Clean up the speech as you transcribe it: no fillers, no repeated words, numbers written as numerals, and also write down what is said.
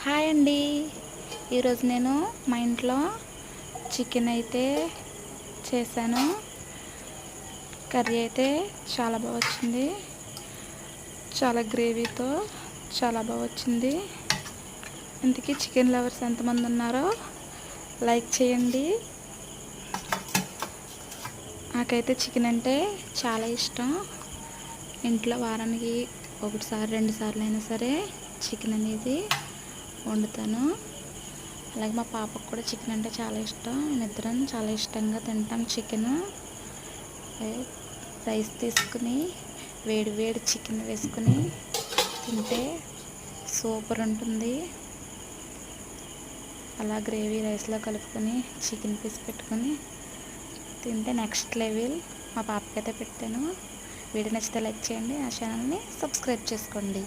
Hi అండి. ఈరోజు నేను మా ఇంట్లో చికెన్ అయితే చేశాను. కర్రీ అయితే చాలా బాగా వచ్చింది. చాలా గ్రేవీతో చాలా బాగా వచ్చింది. ఇంతకీ చికెన్ లవర్స్ ఎంతమంది ఉన్నారో లైక్ చేయండి. నాకైతే చికెన్ అంటే చాలా ఇష్టం. ఇంట్లో వారానికి ఒకటిసారి 2 సార్లు అయినా సరే చికెన్ అనేది వండుతాను. అలాగే మా పాపకు కూడా చికెన్ అంటే చాలా ఇష్టం. మేమిద్దరం చాలా ఇష్టంగా తింటాం చికెన్. రైస్ తీసుకుని వేడి వేడి చికెన్ వేసుకుని తింటే సూపర్ ఉంటుంది. అలా గ్రేవీ రైస్లో కలుపుకొని చికెన్ పీస్ పెట్టుకొని తింటే నెక్స్ట్ లెవెల్. మా పాపకైతే పెట్టాను. వీడియో నచ్చితే లైక్ చేయండి. నా ఛానల్ని సబ్స్క్రైబ్ చేసుకోండి.